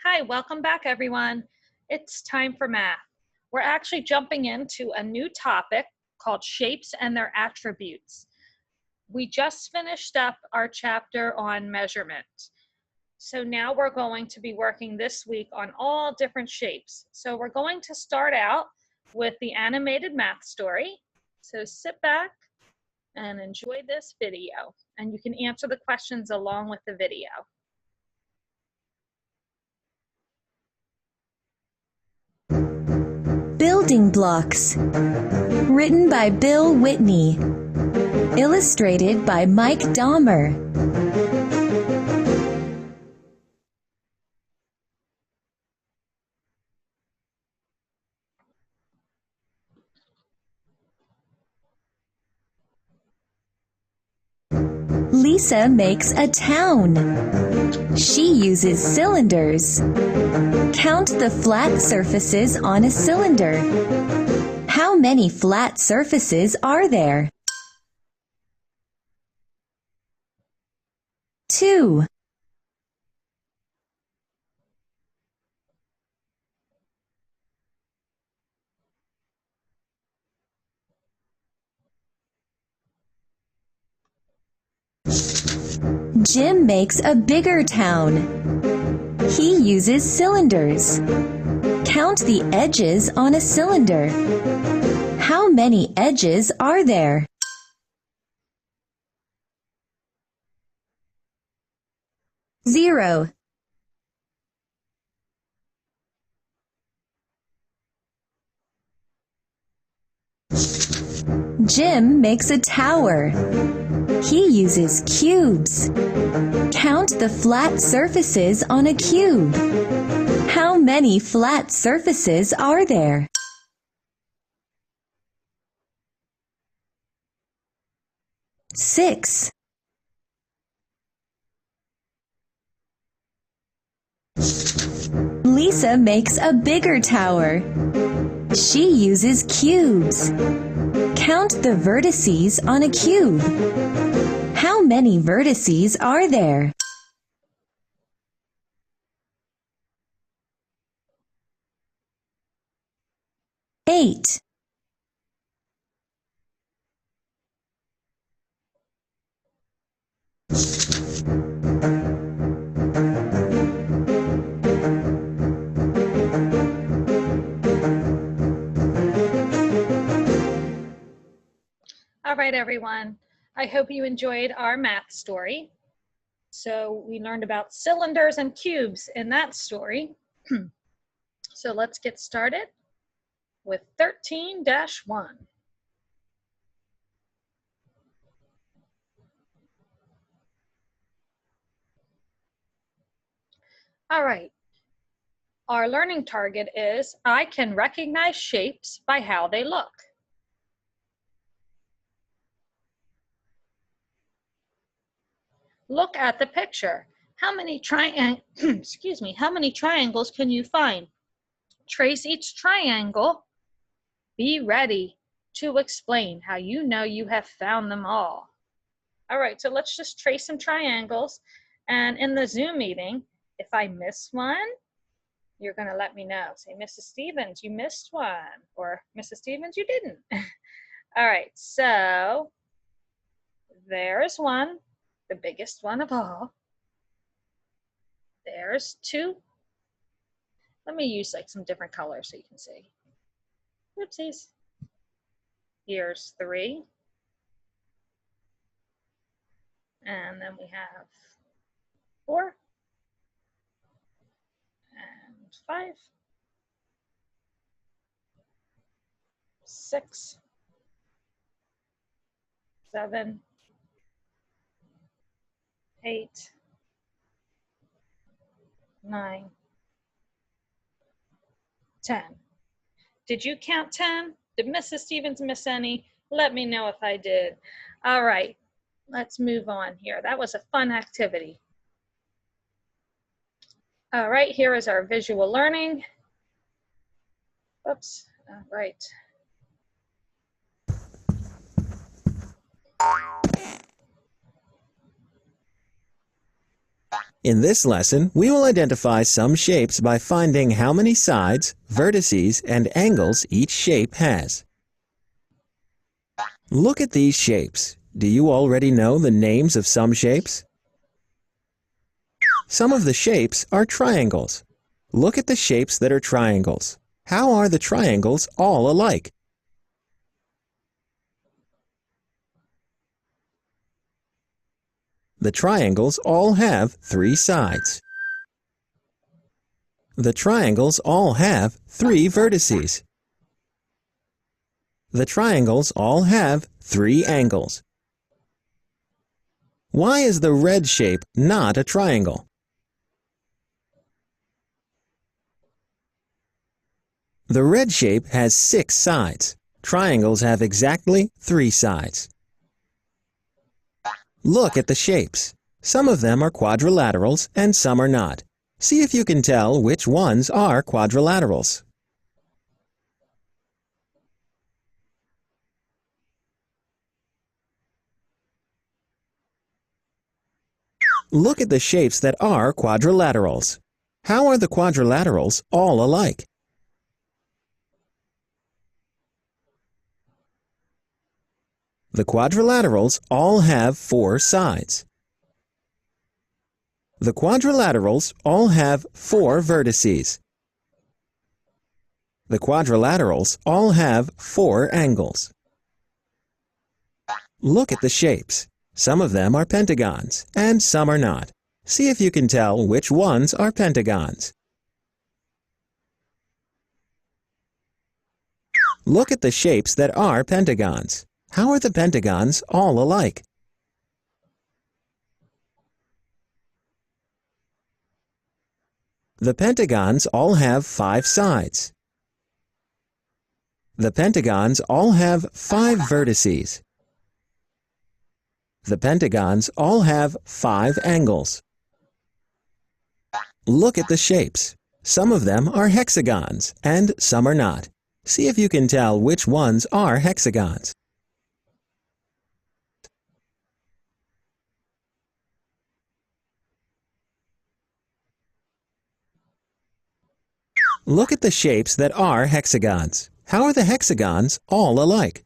Hi, welcome back everyone. It's time for math. We're actually jumping into a new topic called shapes and their attributes. We just finished up our chapter on measurement. So now we're going to be working this week on all different shapes. So we're going to start out with the animated math story. So sit back and enjoy this video, and you can answer the questions along with the video. Building blocks. Written by Bill Whitney. Illustrated by Mike Dahmer. Lisa makes a town. She uses cylinders. Count the flat surfaces on a cylinder. How many flat surfaces are there? 2. Jim makes a bigger town. He uses cylinders. Count the edges on a cylinder. How many edges are there? 0. Jim makes a tower. He uses cubes. Count the flat surfaces on a cube. How many flat surfaces are there? 6. Lisa makes a bigger tower. She uses cubes. Count the vertices on a cube. How many vertices are there? 8. All right, everyone. I hope you enjoyed our math story. So we learned about cylinders and cubes in that story. So let's get started with 13-1. All right. Our learning target is I can recognize shapes by how they look. Look at the picture. How many how many triangles can you find? Trace each triangle. Be ready to explain how you know you have found them all. All right, so let's just trace some triangles. And in the Zoom meeting, if I miss one, you're going to let me know. Say, Mrs. Stevens, you missed one. Or Mrs. Stevens, you didn't. All right, so there's one, the biggest one of all. There's 2. Let me use like some different colors so you can see. Oopsies. Here's 3. And then we have 4. And 5. 6. 7. 8. 9. 10. Did you count 10? Did Mrs. Stevens miss any? Let me know if I did. All right, let's move on here. That was a fun activity. All right, here is our visual learning. Oops, all right. In this lesson, we will identify some shapes by finding how many sides, vertices, and angles each shape has. Look at these shapes. Do you already know the names of some shapes? Some of the shapes are triangles. Look at the shapes that are triangles. How are the triangles all alike? The triangles all have 3 sides. The triangles all have 3 vertices. The triangles all have 3 angles. Why is the red shape not a triangle? The red shape has 6 sides. Triangles have exactly 3 sides. Look at the shapes. Some of them are quadrilaterals and some are not. See if you can tell which ones are quadrilaterals. Look at the shapes that are quadrilaterals. How are the quadrilaterals all alike? The quadrilaterals all have 4 sides. The quadrilaterals all have 4 vertices. The quadrilaterals all have 4 angles. Look at the shapes. Some of them are pentagons, and some are not. See if you can tell which ones are pentagons. Look at the shapes that are pentagons. How are the pentagons all alike? The pentagons all have 5 sides. The pentagons all have 5 vertices. The pentagons all have 5 angles. Look at the shapes. Some of them are hexagons, and some are not. See if you can tell which ones are hexagons. Look at the shapes that are hexagons. How are the hexagons all alike?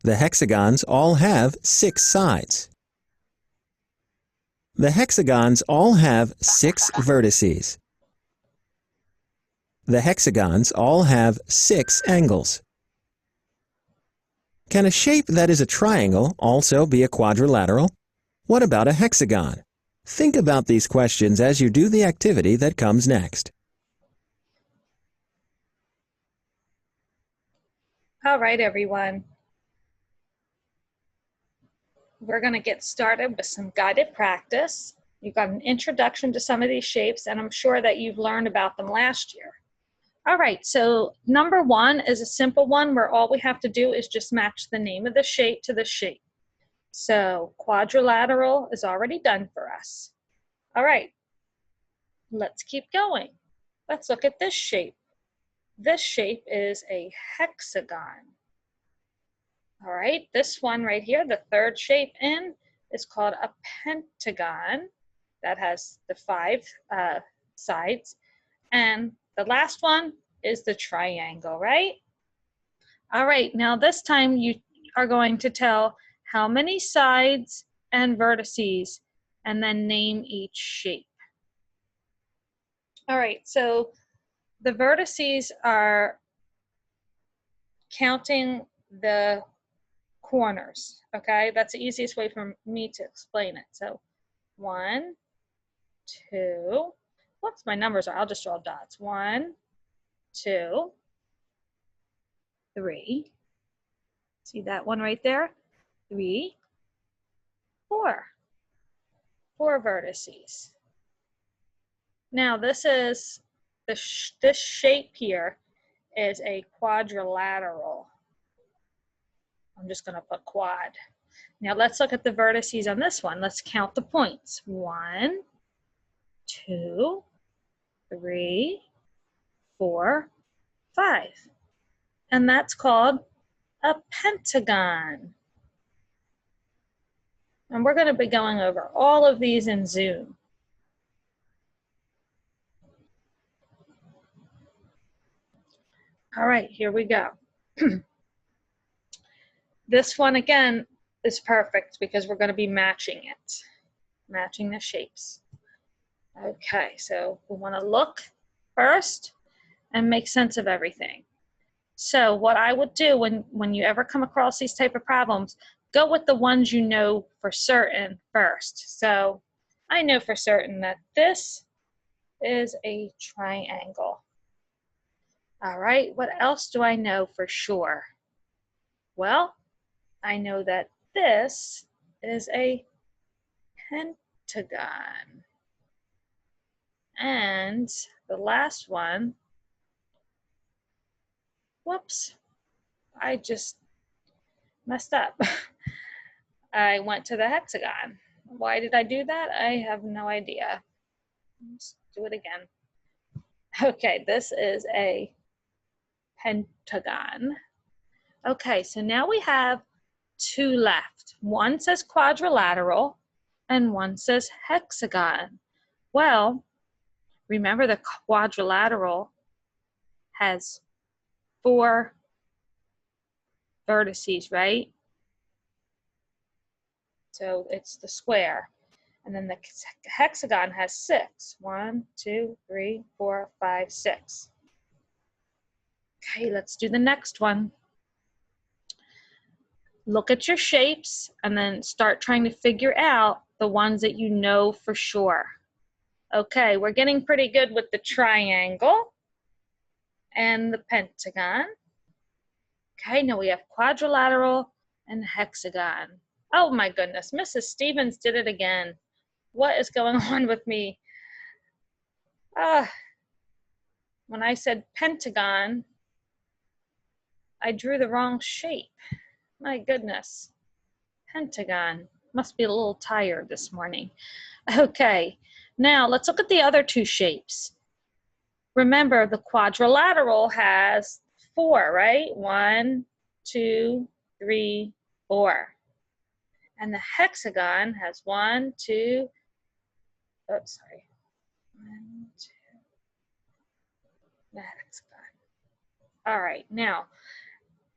The hexagons all have 6 sides. The hexagons all have 6 vertices. The hexagons all have 6 angles. Can a shape that is a triangle also be a quadrilateral? What about a hexagon? Think about these questions as you do the activity that comes next. All right, everyone. We're going to get started with some guided practice. You've got an introduction to some of these shapes, and I'm sure that you've learned about them last year. All right, so number 1 is a simple one where all we have to do is just match the name of the shape to the shape. So quadrilateral is already done for us. All right, let's keep going. Let's look at this shape. This shape is a hexagon. All right, this one right here, the third shape in, is called a pentagon. That has the 5 sides. And the last one is the triangle, right? All right, now this time you are going to tell how many sides and vertices, and then name each shape. All right, so the vertices are counting the corners, okay? That's the easiest way for me to explain it. So 1, 2, whoops, my numbers are, I'll just draw dots. 1, 2, 3, see that one right there? 3, 4. 4 vertices. Now this is this shape here is a quadrilateral. I'm just going to put quad. Now let's look at the vertices on this one. Let's count the points. 1, 2, 3, 4, 5. And that's called a pentagon? And we're going to be going over all of these in Zoom. All right, here we go. This one again is perfect because we're going to be matching it, matching the shapes. Okay, so we want to look first and make sense of everything. So what I would do when you ever come across these type of problems, go with the ones you know for certain first. So I know for certain that this is a triangle. All right, what else do I know for sure? Well, I know that this is a pentagon. And the last one, whoops, I just messed up. I went to the hexagon. Why did I do that? I have no idea. Let's do it again. Okay, this is a pentagon. Okay, so now we have two left. One says quadrilateral and one says hexagon. Well, remember the quadrilateral has 4 vertices, right? So it's the square. And then the hexagon has 6. 1, 2, 3, 4, 5, 6. Okay, let's do the next one. Look at your shapes and then start trying to figure out the ones that you know for sure. Okay, we're getting pretty good with the triangle and the pentagon. Okay, now we have quadrilateral and hexagon. Oh my goodness, Mrs. Stevens did it again. What is going on with me? When I said pentagon, I drew the wrong shape. My goodness. Pentagon. Must be a little tired this morning. Okay, now let's look at the other two shapes. Remember, the quadrilateral has 4, right? 1, 2, 3, 4. And the hexagon has 1, 2, oh, sorry. 1, 2, the hexagon. All right, now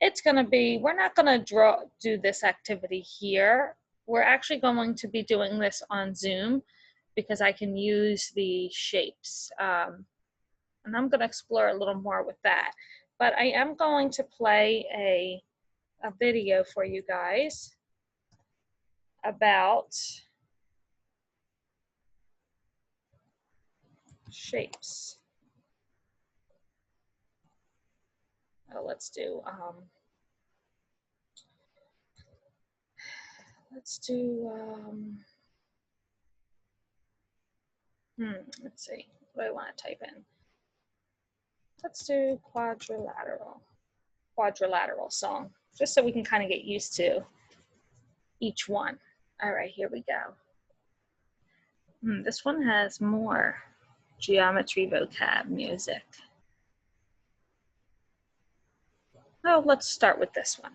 it's going to be, we're not going to do this activity here. We're actually going to be doing this on Zoom because I can use the shapes. And I'm going to explore a little more with that. But I am going to play a video for you guys about shapes. Oh, let's do let's see, what do I want to type in? Let's do quadrilateral song, just so we can kind of get used to each one. All right, here we go. This one has more geometry vocab music. Oh, let's start with this one.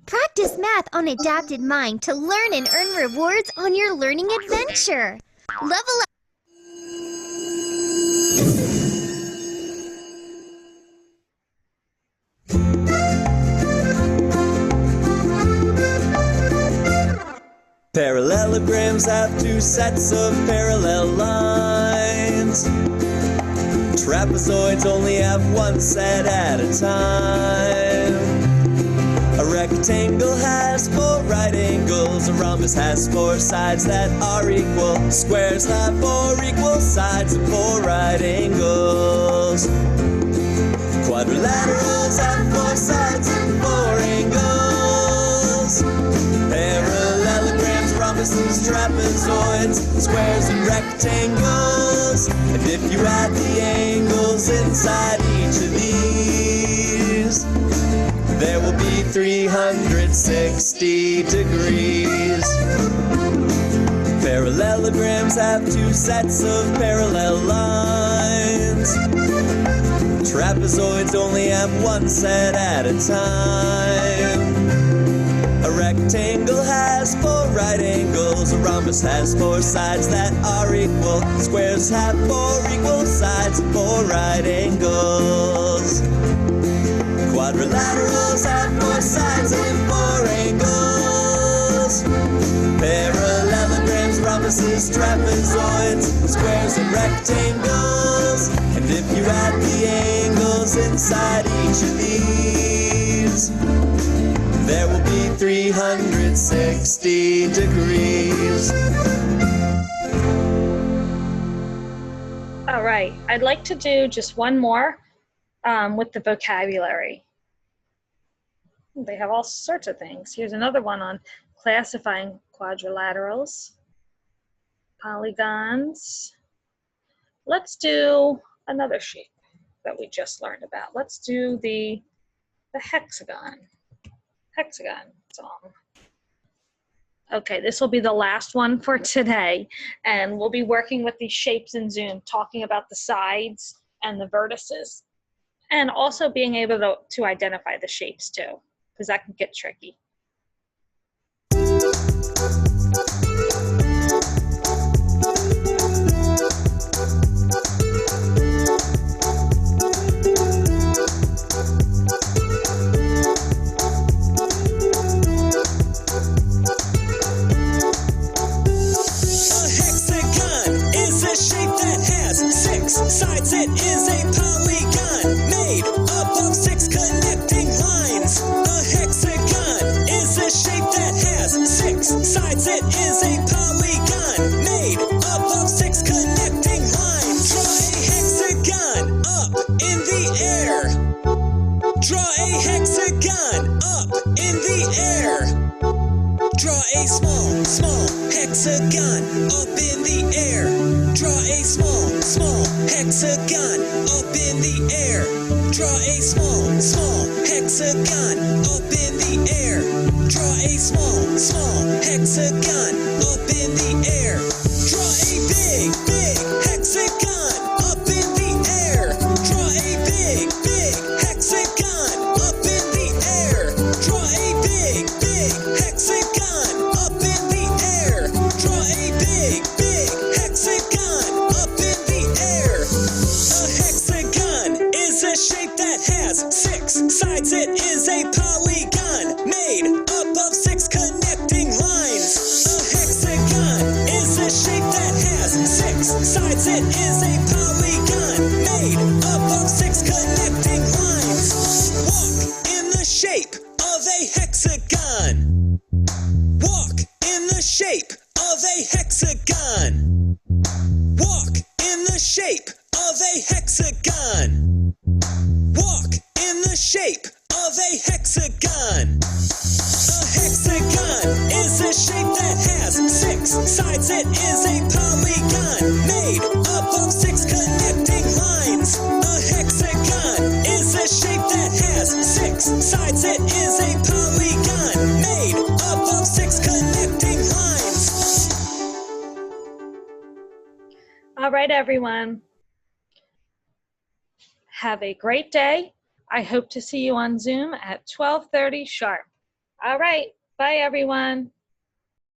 Practice math on Adapted Mind to learn and earn rewards on your learning adventure. Level up. Parallelograms have 2 sets of parallel lines. Trapezoids only have 1 set at a time. A rectangle has 4 right angles. A rhombus has 4 sides that are equal. Squares have 4 equal sides and 4 right angles. Quadrilaterals have 4 sides and 4 angles. Parallelograms, rhombuses, trapezoids, squares and rectangles. And if you add the angles inside each of these, there will be 360 degrees. Parallelograms have 2 sets of parallel lines. Trapezoids only have one set at a time. A rectangle has 4 right angles. A rhombus has 4 sides that are equal. Squares have 4 equal sides and 4 right angles. Quadrilaterals have 4 sides and 4 angles. Parallelograms, rhombuses, trapezoids, squares and rectangles. And if you add the angles inside each of these, there will be 360 degrees. All right, I'd like to do just one more with the vocabulary. They have all sorts of things. Here's another one on classifying quadrilaterals, polygons. Let's do another shape that we just learned about. Let's do the hexagon. Hexagon song. Okay, this will be the last one for today, and we'll be working with these shapes in Zoom, talking about the sides and the vertices, and also being able to identify the shapes too, because that can get tricky. Sides, it is a polygon made up of 6 connecting lines. A hexagon is a shape that has 6 sides. It is a polygon made up of 6 connecting lines. Draw a hexagon up in the air. Draw a hexagon up in the air. Draw a small hexagon up in the air. Draw a small hexagon up in the air. Draw a small hexagon up in the air. Draw a small hexagon up in the air. Draw a big hexagon up in the air. Draw a big hexagon up in the air. Draw a big hexagon up in the air. Draw a big hexagon up in the air. A hexagon is a shape that has 6 sides. It is a polygon made up of 6 connecting lines. A hexagon is a shape that has 6 sides. It is a polygon made up of 6 connecting lines. Walk in the shape of a hexagon. Walk in the shape of a hexagon. Walk in the shape of a hexagon. Walk in the shape of a hexagon. A hexagon is a shape that has 6 sides. It is a polygon made up of 6 connecting lines. A hexagon is a shape that has 6 sides. It is a polygon made up of 6 connecting lines. All right, everyone. Have a great day. I hope to see you on Zoom at 12:30 sharp. All right. Bye, everyone.